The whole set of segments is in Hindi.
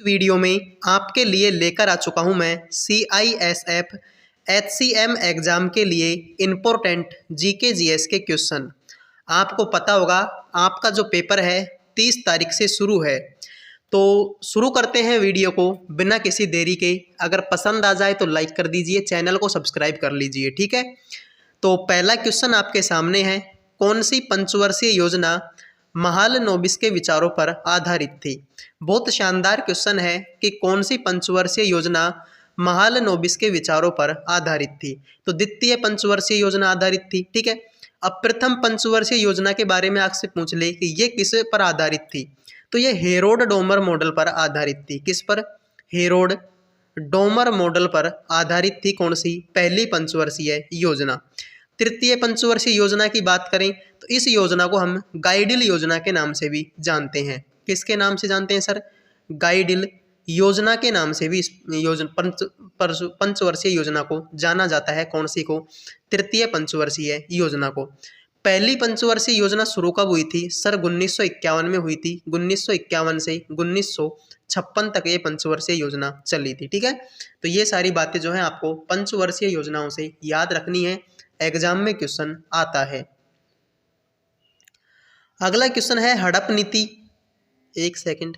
इस वीडियो में आपके लिए लेकर आ चुका हूं मैं CISF HCM एग्ज़ाम के लिए इम्पोर्टेंट जीके जीएस के क्वेश्चन। आपको पता होगा आपका जो पेपर है 30 तारीख से शुरू है। तो शुरू करते हैं वीडियो को बिना किसी देरी के। अगर पसंद आ जाए तो लाइक कर दीजिए, चैनल को सब्सक्राइब कर लीजिए, ठीक है। तो पहला क्वेश्चन आपके सामने है, कौन सी पंचवर्षीय योजना महालनोबिस के विचारों पर आधारित थी। बहुत शानदार क्वेश्चन है कि कौन सी पंचवर्षीय योजना महालनोबिस के विचारों पर आधारित थी। तो द्वितीय पंचवर्षीय योजना आधारित थी, ठीक है। अब प्रथम पंचवर्षीय योजना के बारे में आपसे पूछ ले कि ये किस पर आधारित थी, तो ये हेरोड डोमर मॉडल पर आधारित थी। किस पर? हेरोड डोमर मॉडल पर आधारित थी कौन सी? पहली पंचवर्षीय योजना। तृतीय पंचवर्षीय योजना की बात करें तो इस योजना को हम गाइडिल योजना के नाम से भी जानते हैं। किसके नाम से जानते हैं सर? गाइडिल योजना के नाम से भी इस पंचवर्षीय योजना को जाना जाता है। कौन सी को? तृतीय पंचवर्षीय योजना को। पहली पंचवर्षीय योजना शुरू कब हुई थी सर? 1951 में हुई थी। 1951 से 1956 तक ये पंचवर्षीय योजना चली थी, ठीक है। तो ये सारी बातें जो है आपको पंचवर्षीय योजनाओं से याद रखनी है, एग्जाम में क्वेश्चन आता है। अगला क्वेश्चन है हड़प नीति। एक सेकंड।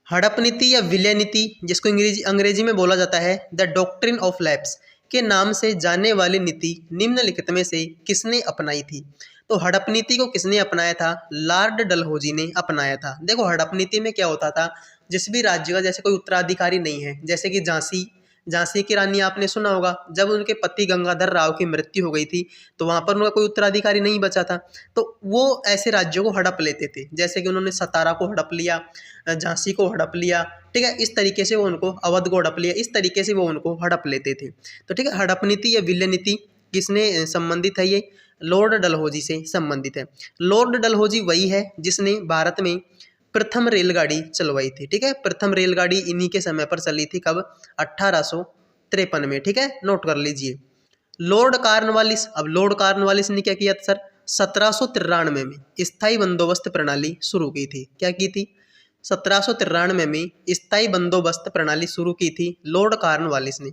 हड़प नीति या विलय नीति, जिसको अंग्रेजी में बोला जाता है द डॉक्ट्रिन ऑफ लैप्स के नाम से जाने वाली नीति निम्नलिखित में से किसने अपनाई थी? तो हड़प नीति को किसने अपनाया था? लॉर्ड डलहौजी ने अपनाया था। देखो हड़प नीति में क्या होता था, जिस भी राज्य का जैसे कोई उत्तराधिकारी नहीं है, जैसे कि झांसी की रानी आपने सुना होगा, जब उनके पति गंगाधर राव की मृत्यु हो गई थी तो वहां पर उनका कोई उत्तराधिकारी नहीं बचा था, तो वो ऐसे राज्यों को हड़प लेते थे। जैसे कि उन्होंने सतारा को हड़प लिया, झांसी को हड़प लिया, ठीक है। इस तरीके से वो उनको, अवध को हड़प लिया, इस तरीके से वो उनको हड़प लेते थे। तो ठीक है, हड़प नीति या विलय नीति किसने संबंधित है? ये लॉर्ड डलहौजी से संबंधित है। लॉर्ड डलहौजी वही है जिसने भारत में प्रथम रेलगाड़ी चलवाई थी, ठीक है। प्रथम रेलगाड़ी इन्हीं के समय पर चली थी। कब? 1853 में, ठीक है, नोट कर लीजिए। लॉर्ड कॉर्नवालिस, अब लॉर्ड कॉर्नवालिस ने क्या किया था सर? 1793 में स्थायी बंदोबस्त प्रणाली शुरू की थी। क्या की थी? 1793 में स्थायी बंदोबस्त प्रणाली शुरू की थी लॉर्ड कॉर्नवालिस ने।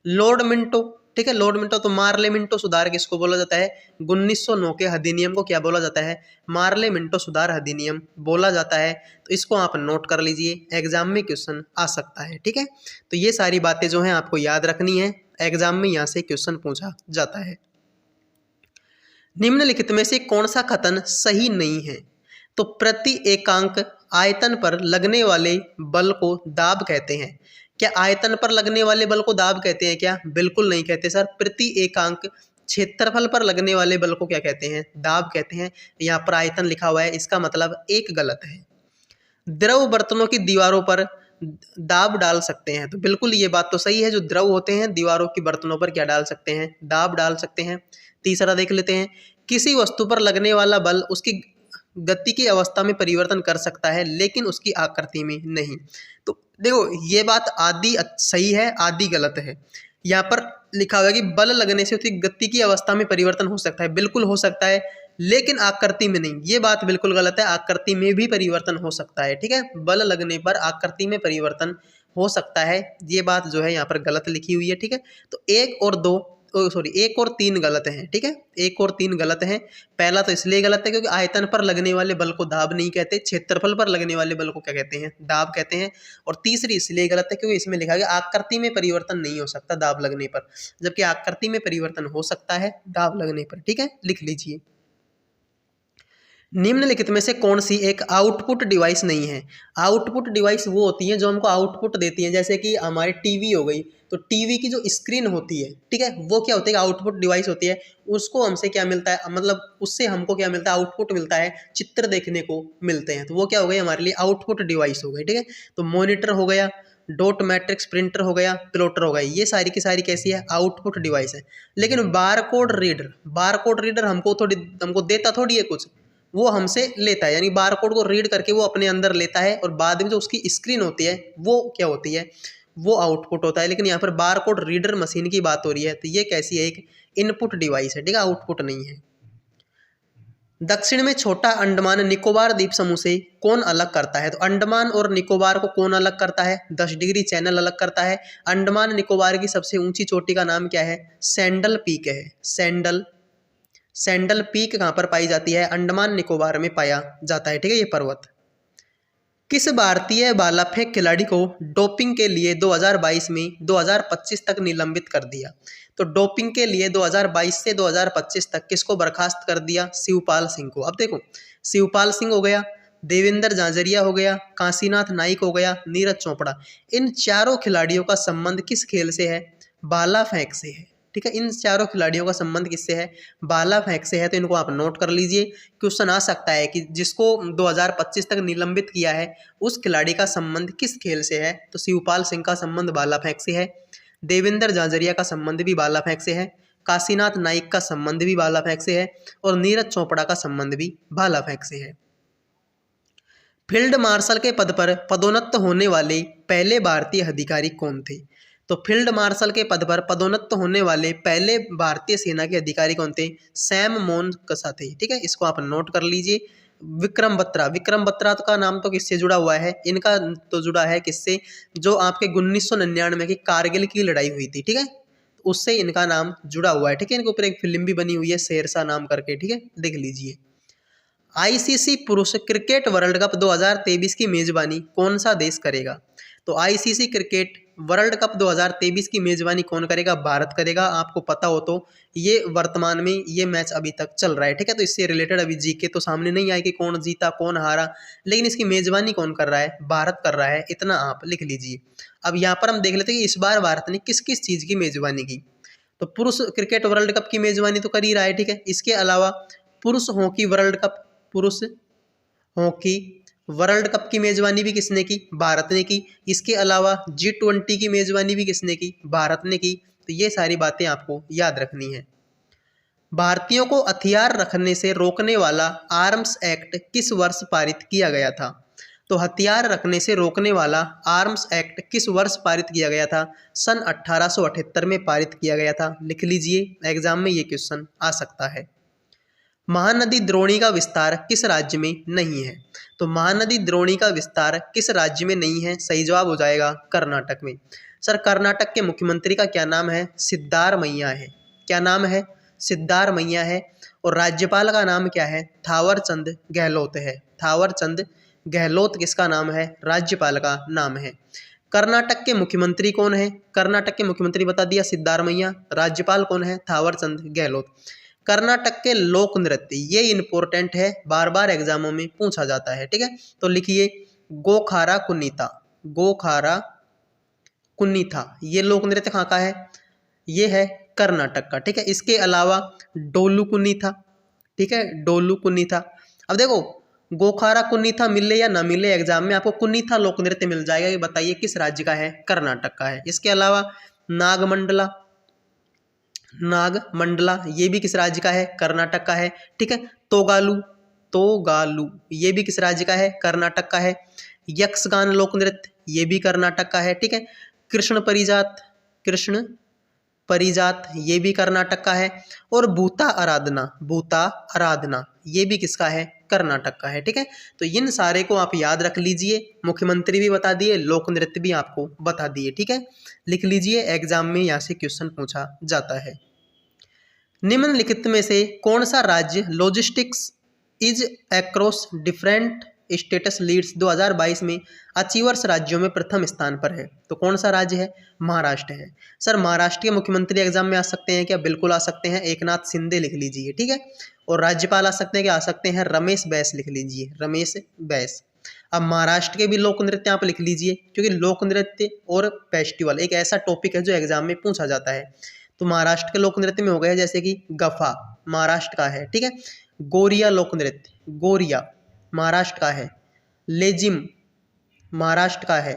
लॉर्ड मिंटो, ठीक है, लॉर्ड मिंटो, तो मार्ले मिंटो सुधार किसको बोला जाता है? 1909 के अधिनियम को क्या बोला जाता है? मार्ले मिंटो सुधार अधिनियम बोला जाता है। तो इसको आप नोट कर लीजिए, एग्जाम में क्वेश्चन आ सकता है, ठीक है। तो ये सारी बातें जो हैं आपको याद रखनी है, एग्जाम में यहाँ से क्वेश्चन पूछा जाता है। निम्नलिखित में से कौन सा कथन सही नहीं है? तो प्रति एकांक आयतन पर लगने वाले बल को दाब कहते हैं। क्या आयतन पर लगने वाले बल को दाब कहते हैं क्या? बिल्कुल नहीं कहते सर। प्रति एकांक क्षेत्रफल पर लगने वाले बल को क्या कहते हैं? दाब कहते हैं। यहाँ पर आयतन लिखा हुआ है, इसका मतलब एक गलत है। द्रव बर्तनों की दीवारों पर दाब डाल सकते हैं, तो बिल्कुल ये बात तो सही है। जो द्रव होते हैं दीवारों की बर्तनों पर क्या डाल सकते हैं? दाब डाल सकते हैं। तीसरा देख लेते हैं, किसी वस्तु पर लगने वाला बल उसकी गति की अवस्था में परिवर्तन कर सकता है लेकिन उसकी आकृति में नहीं। तो देखो ये बात आधी सही है, आधी गलत है। यहाँ पर लिखा हुआ है कि बल लगने से उसकी गति की अवस्था में परिवर्तन हो सकता है। बिल्कुल हो सकता है, लेकिन आकृति में नहीं। ये बात बिल्कुल गलत है, आकृति में भी परिवर्तन हो सकता है, ठीक है। बल लगने पर आकृति में परिवर्तन हो सकता है, ये बात जो है यहाँ पर गलत लिखी हुई है, ठीक है। तो एक और तीन गलत हैं, ठीक है। एक और तीन गलत हैं। पहला तो इसलिए गलत है क्योंकि आयतन पर लगने वाले बल को दाब नहीं कहते, क्षेत्रफल पर लगने वाले बल को क्या कहते हैं? दाब कहते हैं। और तीसरी इसलिए गलत है क्योंकि इसमें लिखा गया आकृति में परिवर्तन नहीं हो सकता दाब लगने पर, जबकि आकृति में परिवर्तन हो सकता है दाब लगने पर, ठीक है, लिख लीजिए। निम्नलिखित में से कौन सी एक आउटपुट डिवाइस नहीं है? आउटपुट डिवाइस वो होती है जो हमको आउटपुट देती है, जैसे कि हमारी टीवी हो गई, तो टीवी की जो स्क्रीन होती है, ठीक है, वो क्या होती है? आउटपुट डिवाइस होती है। उसको हमसे क्या मिलता है, मतलब उससे हमको क्या मिलता है? आउटपुट मिलता है, चित्र देखने को मिलते हैं। तो वो क्या हो गई? हमारे लिए आउटपुट डिवाइस हो गई, ठीक है। तो मॉनिटर हो गया, डॉट मैट्रिक्स प्रिंटर हो गया, प्लॉटर हो गया, ये सारी की सारी कैसी है? आउटपुट डिवाइस है। लेकिन बारकोड रीडर हमको देता थोड़ी है कुछ, वो हमसे लेता है, यानी बारकोड को रीड करके वो अपने अंदर लेता है और बाद में जो उसकी स्क्रीन होती है वो क्या होती है? वो आउटपुट होता है। लेकिन यहाँ पर बारकोड रीडर मशीन की बात हो रही है, तो ये कैसी है? एक इनपुट डिवाइस है, ठीक है, आउटपुट नहीं है। दक्षिण में छोटा अंडमान निकोबार द्वीप समूह से कौन अलग करता है? तो अंडमान और निकोबार को कौन अलग करता है? 10 डिग्री चैनल अलग करता है। अंडमान निकोबार की सबसे ऊंची चोटी का नाम क्या है? सैंडल पीक है। सैंडल पीक कहाँ पर पाई जाती है? अंडमान निकोबार में पाया जाता है, ठीक है, ये पर्वत। किस भारतीय भाला फेंक खिलाड़ी को डोपिंग के लिए 2022 में 2025 तक निलंबित कर दिया? तो डोपिंग के लिए 2022 से 2025 तक किसको बर्खास्त कर दिया? शिवपाल सिंह को। अब देखो, शिवपाल सिंह हो गया, देवेंद्र झांझरिया हो गया, काशीनाथ नाइक हो गया, नीरज चोपड़ा। इन चारों खिलाड़ियों का संबंध किस खेल से है? भाला फेंक से है, ठीक है। इन चारों खिलाड़ियों का संबंध किससे है? भाला फेंक से है। तो इनको आप नोट कर लीजिए। क्वेश्चन आ सकता है कि जिसको 2025 तक निलंबित किया है उस खिलाड़ी का संबंध किस खेल से है? तो शिवपाल सिंह का संबंध भाला फेंक से है, देवेंद्र झांझरिया का संबंध भी भाला फेंक से है, काशीनाथ नाइक का संबंध भी भाला फेंक से है और नीरज चोपड़ा का संबंध भी भाला फेंक से है। फील्ड मार्शल के पद पर पदोन्नत होने वाले पहले भारतीय अधिकारी कौन थे? तो फील्ड मार्शल के पद पर पदोन्नत होने वाले पहले भारतीय सेना के अधिकारी कौन थे? सैम मोनकसा थे, ठीक है, इसको आप नोट कर लीजिए। विक्रम बत्रा का नाम तो किससे जुड़ा हुआ है? इनका तो जुड़ा है किससे? जो आपके 1999 की कारगिल की लड़ाई हुई थी, ठीक है, उससे इनका नाम जुड़ा हुआ है, ठीक है। इनके ऊपर एक फिल्म भी बनी हुई है शेरशाह नाम करके, ठीक है, देख लीजिए। आईसीसी पुरुष क्रिकेट वर्ल्ड कप 2023 की मेजबानी कौन सा देश करेगा? तो आईसीसी क्रिकेट वर्ल्ड कप 2023 की मेजबानी कौन करेगा? भारत करेगा। आपको पता हो तो ये वर्तमान में ये मैच अभी तक चल रहा है, ठीक है। तो इससे रिलेटेड अभी जीके तो सामने नहीं आए कि कौन जीता कौन हारा, लेकिन इसकी मेजबानी कौन कर रहा है? भारत कर रहा है, इतना आप लिख लीजिए। अब यहाँ पर हम देख लेते हैं कि इस बार भारत ने किस किस चीज़ की मेजबानी की। तो पुरुष क्रिकेट वर्ल्ड कप की मेजबानी तो कर ही रहा है, ठीक है। इसके अलावा पुरुष हॉकी वर्ल्ड कप, पुरुष हॉकी वर्ल्ड कप की मेजबानी भी किसने की? भारत ने की। इसके अलावा G20 की मेजबानी भी किसने की? भारत ने की। तो ये सारी बातें आपको याद रखनी है। भारतीयों को हथियार रखने से रोकने वाला आर्म्स एक्ट किस वर्ष पारित किया गया था? तो हथियार रखने से रोकने वाला आर्म्स एक्ट किस वर्ष पारित किया गया था? सन 1878 में पारित किया गया था। लिख लीजिए, एग्जाम में ये क्वेश्चन आ सकता है। महानदी द्रोणी का विस्तार किस राज्य में नहीं है? तो महानदी द्रोणी का विस्तार किस राज्य में नहीं है? सही जवाब हो जाएगा कर्नाटक में। सर कर्नाटक के मुख्यमंत्री का क्या नाम है? सिद्धारमैया है। क्या नाम है? सिद्धारमैया है। और राज्यपाल का नाम क्या है? थावरचंद गहलोत है। थावरचंद गहलोत किसका नाम है? राज्यपाल का नाम है। कर्नाटक के मुख्यमंत्री कौन है? कर्नाटक के मुख्यमंत्री बता दिया सिद्धारमैया। राज्यपाल कौन है? थावरचंद गहलोत। कर्नाटक के लोक नृत्य, ये इंपॉर्टेंट है, बार बार एग्जामों में पूछा जाता है, ठीक है। तो लिखिए गोखारा कुन्नीता। गोखारा कुन्नीथा ये लोक नृत्य कहाँ का है? ये है कर्नाटक का, ठीक है। इसके अलावा डोलू कुन्नीथा, ठीक है, डोलू कुन्नीथा। अब देखो गोखारा कुन्नीथा मिले या ना मिले एग्जाम में आपको कुन्नीथा लोक नृत्य मिल जाएगा। ये बताइए किस राज्य का है? कर्नाटक का है। इसके अलावा नागमंडला, नागमंडला ये भी किस राज्य का है? कर्नाटक का है, ठीक है। तोगालू, तोगालू ये भी किस राज्य का है? कर्नाटक का है। यक्षगान लोक नृत्य ये भी कर्नाटक का है, ठीक है। कृष्ण परिजात, कृष्ण परिजात ये भी कर्नाटक का है। और भूता आराधना, भूता आराधना ये भी किसका है? कर्नाटक का है, ठीक है। तो इन सारे को आप याद रख लीजिए। मुख्यमंत्री भी बता दिए, लोक नृत्य भी आपको बता दिए, ठीक है। लिख लीजिए, एग्जाम में यहाँ से क्वेश्चन पूछा जाता है। निम्नलिखित में से कौन सा राज्य Logistics Ease Across Different States LEADS 2022 में अचीवर्स राज्यों में प्रथम स्थान पर है? तो कौन सा राज्य है? महाराष्ट्र है। सर महाराष्ट्र के मुख्यमंत्री एग्जाम में आ सकते हैं क्या? बिल्कुल आ सकते हैं, एकनाथ शिंदे लिख लीजिए, ठीक है। और राज्यपाल आ सकते हैं क्या? आ सकते हैं, रमेश बैस लिख लीजिए, रमेश बैस। अब महाराष्ट्र के भी लोक नृत्य आप लिख लीजिए, क्योंकि लोक नृत्य और फेस्टिवल एक ऐसा टॉपिक है जो एग्जाम में पूछा जाता है। तो महाराष्ट्र के लोक नृत्य में हो गया जैसे कि गफा महाराष्ट्र का है, ठीक है। गोरिया लोक नृत्य, गोरिया महाराष्ट्र का है। लेजिम महाराष्ट्र का है।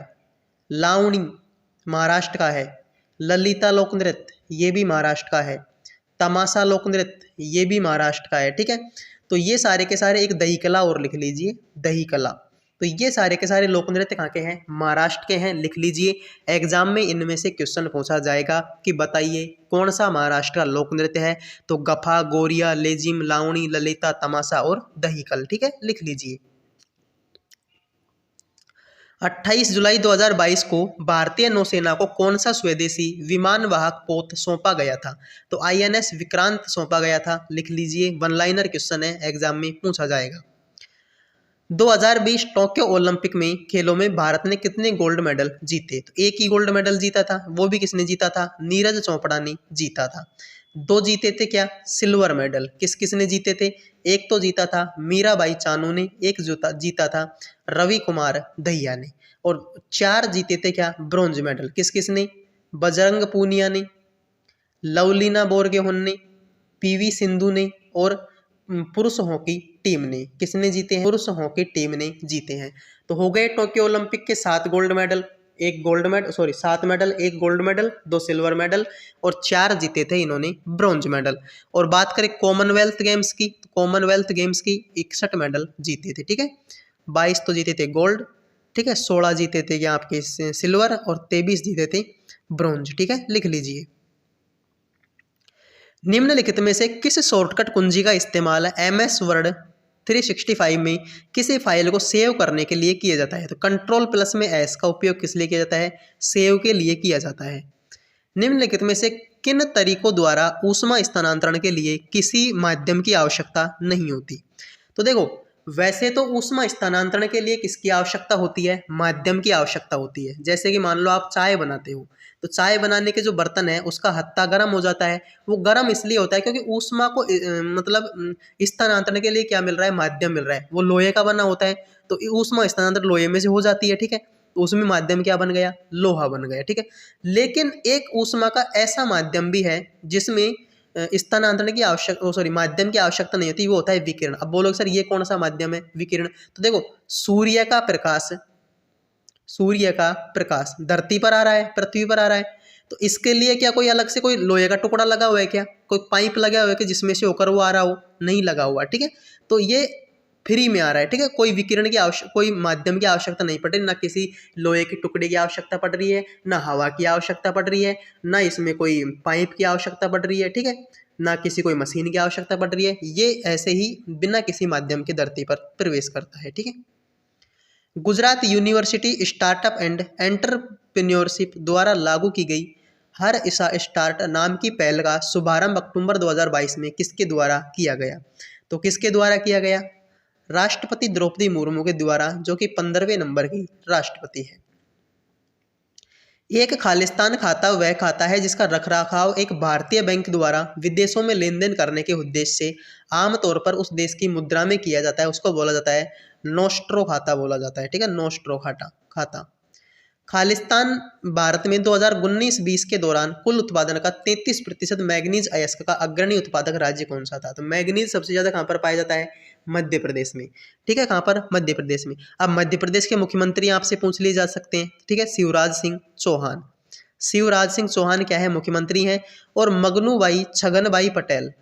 लावणी महाराष्ट्र का है। ललिता लोक नृत्य ये भी महाराष्ट्र का है। तमाशा लोक नृत्य ये भी महाराष्ट्र का है, ठीक है। तो ये सारे के सारे एक दही कला और लिख लीजिए, दही कला। तो ये सारे के सारे लोक नृत्य कहाँ के हैं? महाराष्ट्र के हैं, लिख लीजिए। एग्जाम में इनमें से क्वेश्चन पूछा जाएगा कि बताइए कौन सा महाराष्ट्र का लोक नृत्य है? तो गफा, गोरिया, लेजिम, लावणी, ललिता, तमाशा और दहीकल। ठीक है, लिख लीजिए। 28 जुलाई 2022 को भारतीय नौसेना को कौन सा स्वदेशी विमान वाहक पोत सौंपा गया था? तो INS विक्रांत सौंपा गया था, लिख लीजिए। वन लाइनर क्वेश्चन है, एग्जाम में पूछा जाएगा। 2020 टोक्यो ओलंपिक में खेलों में भारत ने कितने गोल्ड मेडल जीते? तो एक ही गोल्ड मेडल जीता था, वो भी किसने जीता था? नीरज चोपड़ा ने जीता था। दो जीते थे क्या? Silver medal. किस किसने जीते थे? एक तो जीता था मीराबाई चानू ने, एक जीता था रवि कुमार दहिया ने, और 4 जीते थे क्या? Bronze medal. किस किसने? बजरंग पूनिया ने, लवलीना बोरगोहेन ने, PV सिंधु ने, और पुरुष हॉकी टीम ने। किसने जीते हैं? पुरुष हॉकी टीम ने जीते हैं। तो हो गए टोक्यो ओलंपिक के 7 gold medal, 7 medal, 1 gold medal, 2 silver medal, और 4 जीते थे इन्होंने ब्रॉन्ज मेडल। और बात करें कॉमनवेल्थ गेम्स की, तो कॉमनवेल्थ गेम्स की 61 मेडल जीते थे। ठीक है, 22 तो जीते थे गोल्ड, ठीक है, 16 जीते थे यहाँ आपके सिल्वर, और 23 जीते थे ब्रॉन्ज। ठीक है, लिख लीजिए। निम्नलिखित में से किस शॉर्टकट कुंजी का इस्तेमाल MS वर्ड 365 में किसी फाइल को सेव करने के लिए किया जाता है? तो Ctrl+ में S का उपयोग किस लिए किया जाता है? सेव के लिए किया जाता है। निम्नलिखित में से किन तरीकों द्वारा ऊष्मा स्थानांतरण के लिए किसी माध्यम की आवश्यकता नहीं होती? तो देखो, वैसे तो ऊष्मा स्थानांतरण के लिए किसकी आवश्यकता होती है? माध्यम की आवश्यकता होती है। जैसे कि मान लो आप चाय बनाते हो, तो चाय बनाने के जो बर्तन है उसका हत्ता गर्म हो जाता है। वो गर्म इसलिए होता है क्योंकि ऊष्मा को मतलब स्थानांतरण के लिए क्या मिल रहा है? माध्यम मिल रहा है। वो लोहे का बना होता है, तो ऊष्मा स्थानांतरण लोहे में से हो जाती है। ठीक है, तो उसमें माध्यम क्या बन गया? लोहा बन गया। ठीक है, लेकिन एक ऊष्मा का ऐसा माध्यम भी है जिसमें स्थानांतरण की माध्यम की आवश्यकता नहीं होती, वो होता है विकिरण। अब बोलोगे सर ये कौन सा माध्यम है विकिरण? तो देखो, सूर्य का प्रकाश धरती पर आ रहा है, पृथ्वी पर आ रहा है, तो इसके लिए क्या कोई अलग से कोई लोहे का टुकड़ा लगा हुआ है क्या? कोई पाइप लगा हुआ है कि जिसमें से होकर वो आ रहा हो? नहीं लगा हुआ। ठीक है, तो ये फ्री में आ रहा है। ठीक है, कोई माध्यम की आवश्यकता नहीं पड़ रही, ना किसी लोहे के टुकड़े की आवश्यकता पड़ रही है, ना हवा की आवश्यकता पड़ रही है, ना इसमें कोई पाइप की आवश्यकता पड़ रही है। ठीक है, ना किसी कोई मशीन की आवश्यकता पड़ रही है। ये ऐसे ही बिना किसी माध्यम के धरती पर प्रवेश करता है। ठीक है, Gujarat university startup and entrepreneurship द्वारा लागू की गई हर ईसा स्टार्ट नाम की पहल का शुभारंभ अक्टूबर 2022 में किसके द्वारा किया गया? तो किसके द्वारा किया गया? राष्ट्रपति द्रौपदी मुर्मू के द्वारा, जो कि 15वें नंबर की राष्ट्रपति है। एक खालिस्तान खाता वह खाता है जिसका रखरखाव एक भारतीय बैंक द्वारा विदेशों में लेन देन करने के उद्देश्य से आमतौर पर उस देश की मुद्रा में किया जाता है। उसको बोला जाता है नोस्ट्रो खाता बोला जाता है। ठीक है, नोस्ट्रो खाता। खालिस्तान भारत में 2019-20 के दौरान कुल उत्पादन का 33% मैग्नीज अयस्क का अग्रणी उत्पादक राज्य कौन सा था? तो मैग्नीज सबसे ज्यादा कहाँ पर पाया जाता है? मध्य प्रदेश में। ठीक है, कहाँ पर? मध्य प्रदेश में। अब मध्य प्रदेश के मुख्यमंत्री आपसे पूछ लिए जा सकते हैं। ठीक है, शिवराज सिंह चौहान। शिवराज सिंह चौहान क्या है? मुख्यमंत्री हैं। और मगनूबाई छगनबाई पटेल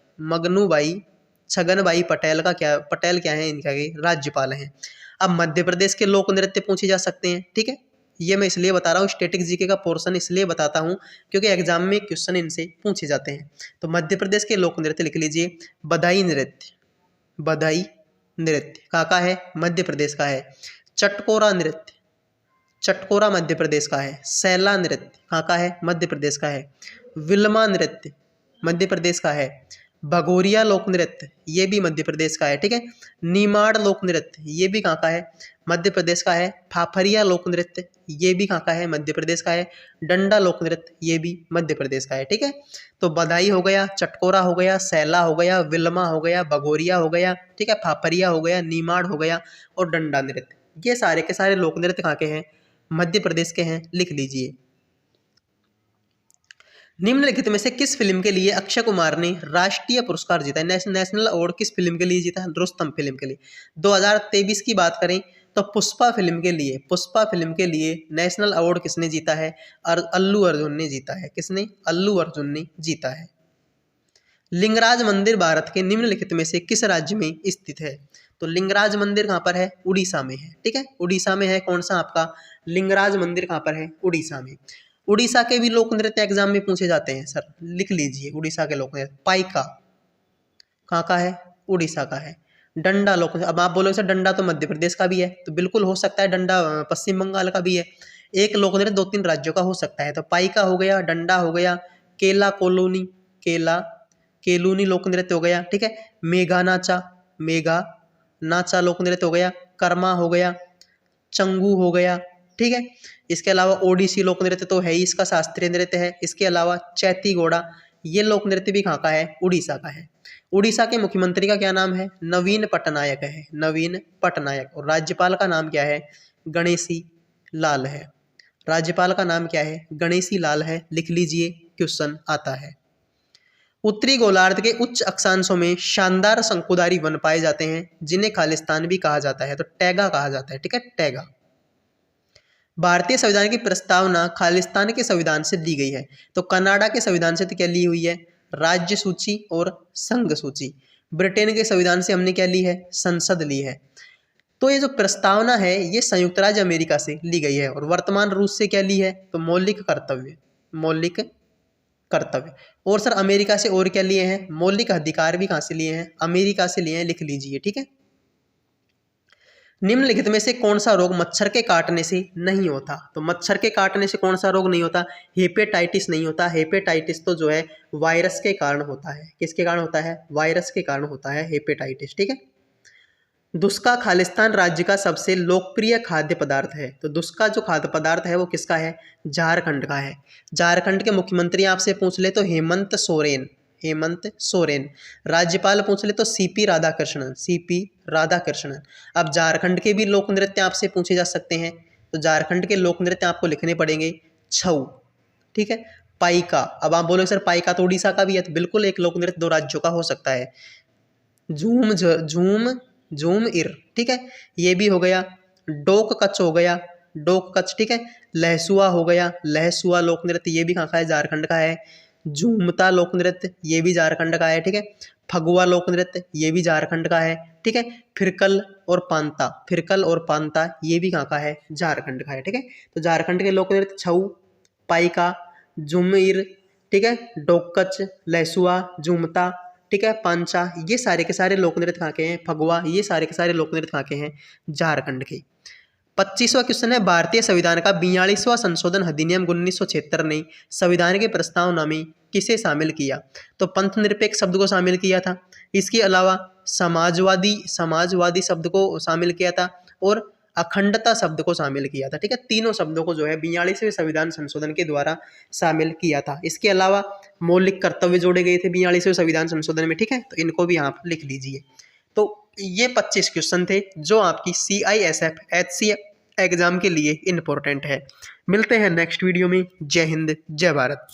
क्या है? इनका राज्यपाल हैं। अब मध्य प्रदेश के लोक नृत्य पूछे जा सकते हैं। ठीक है, ये मैं इसलिए बता रहा हूँ, स्टैटिक जीके का पोर्शन इसलिए बताता हूँ क्योंकि एग्जाम में क्वेश्चन इनसे पूछे जाते हैं। तो मध्य प्रदेश के लोक नृत्य लिख लीजिए। बधाई नृत्य का है? मध्य प्रदेश का है। चटकोरा मध्य प्रदेश का है। सैला नृत्य का है? मध्य प्रदेश का है। विल्मा नृत्य मध्य प्रदेश का है। भगोरिया लोक नृत्य ये भी मध्य प्रदेश का है। ठीक है, नीमाड़ लोक नृत्य ये भी कहाँ का है? मध्य प्रदेश का है। फाफरिया लोक नृत्य ये भी कहाँ का है? मध्य प्रदेश का है। डंडा लोक नृत्य ये भी मध्य प्रदेश का है। ठीक है, तो बधाई हो गया, चटकोरा हो गया, सैला हो गया, विल्मा हो गया, भगोरिया हो गया, ठीक है, फाफरिया हो गया, नीमाड़ हो गया और डंडा नृत्य। ये सारे के सारे लोक नृत्य कहाँ के हैं? मध्य प्रदेश के हैं। लिख लीजिए। निम्नलिखित में से किस फिल्म के लिए अक्षय कुमार ने राष्ट्रीय पुरस्कार जीता है? नेशनल अवार्ड किस फिल्म के लिए जीता है? रुस्तम फिल्म के लिए। 2023 की बात करें तो पुष्पा फिल्म के लिए नेशनल अवार्ड किसने जीता है? अल्लू अर्जुन ने जीता है। किसने? अल्लू अर्जुन ने जीता है। लिंगराज मंदिर भारत के निम्नलिखित में से किस राज्य में स्थित है? तो लिंगराज मंदिर कहाँ पर है? उड़ीसा में है। ठीक है, उड़ीसा में है। कौन सा आपका लिंगराज मंदिर कहाँ पर है? उड़ीसा में। उड़ीसा के भी लोक नृत्य एग्जाम में पूछे जाते हैं सर, लिख लीजिए उड़ीसा के लोक नृत्य। पाइका कहाँ का है? उड़ीसा का है। डंडा लोक, अब आप बोलोगे सर डंडा तो मध्य प्रदेश का भी है, तो बिल्कुल हो सकता है डंडा पश्चिम बंगाल का भी है। एक लोक नृत्य 2-3 राज्यों का हो सकता है, तो पाइका हो गया, डंडा हो गया, केला कोलोनी, केला केलूनी लोक नृत्य हो गया। ठीक है, मेघा नाचा, मेघा नाचा लोक नृत्य हो गया, कर्मा हो गया, चंगू हो गया। ठीक है, इसके अलावा ओडिसी लोक नृत्य तो है ही, इसका शास्त्रीय नृत्य है। इसके अलावा चैती घोड़ा, ये लोक नृत्य भी कहाँ का है? उड़ीसा का है। उड़ीसा के मुख्यमंत्री का क्या नाम है? नवीन पटनायक है, नवीन पटनायक। और राज्यपाल का नाम क्या है? गणेशी लाल है। राज्यपाल का नाम क्या है? गणेशी लाल है। लिख लीजिए, क्वेश्चन आता है। उत्तरी गोलार्ध के उच्च अक्षांशों में शानदार शंकुधारी वन पाए जाते हैं जिन्हें खालिस्तान भी कहा जाता है, तो टैगा कहा जाता है। ठीक है, टैगा। भारतीय संविधान की प्रस्तावना खालिस्तान के संविधान से दी गई है, तो कनाडा के संविधान से तो क्या ली हुई है? राज्य सूची और संघ सूची। ब्रिटेन के संविधान से हमने क्या ली है? संसद ली है। तो ये जो प्रस्तावना है ये संयुक्त राज्य अमेरिका से ली गई है, और वर्तमान रूस से क्या ली है? तो मौलिक कर्तव्य, मौलिक कर्तव्य। और सर अमेरिका से और क्या लिए हैं? मौलिक अधिकार भी कहाँ से लिए हैं? अमेरिका से लिए हैं, लिख लीजिए। ठीक है, निम्नलिखित में से कौन सा रोग मच्छर के काटने से नहीं होता? तो मच्छर के काटने से कौन सा रोग नहीं होता? हेपेटाइटिस नहीं होता। हेपेटाइटिस तो जो है वायरस के कारण होता है। किसके कारण होता है? वायरस के कारण होता है हेपेटाइटिस। ठीक है, दुस्का खालिस्तान राज्य का सबसे लोकप्रिय खाद्य पदार्थ है, तो दुस्का जो खाद्य पदार्थ है वो किसका है? झारखंड का है। झारखंड के मुख्यमंत्री आपसे पूछ ले तो हेमंत सोरेन, हेमंत सोरेन। राज्यपाल पूछ ले तो सीपी राधाकृष्णन, सीपी राधाकृष्णन। अब झारखंड के भी लोक नृत्य आपसे पूछे जा सकते हैं, तो झारखंड के लोक नृत्य आपको लिखने पड़ेंगे। छऊ, ठीक है, पाइका। अब आप बोलोगे सर पाइका तो उड़ीसा का भी है, तो बिल्कुल एक लोक नृत्य 2 राज्यों का हो सकता है। झूम झूम झूम इर, ठीक है, ये भी हो गया। डोक कच हो गया, डोक कच। ठीक है, लहसुआ हो गया, लहसुआ लोक नृत्य, ये भी कहाँ का है? झारखंड का है। झूमता लोक नृत्य, ये भी झारखंड का है। ठीक है, फगुआ लोक नृत्य, ये भी झारखंड का है। ठीक है, फिरकल और पांता, फिरकल और पांता, ये भी कहाँ का है? झारखंड का है। ठीक है, तो झारखंड के लोक नृत्य छऊ, पाइका, झुमिर, ठीक है, डोकच, लहसुआ, झूमता, ठीक है, पांचा, ये सारे के सारे लोक नृत्य कहाँ के हैं? फगुआ, ये सारे के सारे लोक नृत्य कहाँ के हैं? झारखंड के। 25वां क्वेश्चन है, भारतीय संविधान का 42वां संशोधन अधिनियम 1976 ने संविधान के प्रस्तावना में किसे शामिल किया? तो पंथ निरपेक्ष शब्द को शामिल किया था। इसके अलावा समाजवादी शब्द को शामिल किया था, और अखंडता शब्द को शामिल किया था। ठीक है, तीनों शब्दों को जो है 42वें संविधान संशोधन के द्वारा शामिल किया था। इसके अलावा मौलिक कर्तव्य जोड़े गए थे 42वें संविधान संशोधन में। ठीक है, तो इनको भी आप लिख लीजिए। तो ये 25 क्वेश्चन थे जो आपकी CISF HCF एग्जाम के लिए इम्पोर्टेंट है। मिलते हैं नेक्स्ट वीडियो में। जय हिंद, जय भारत।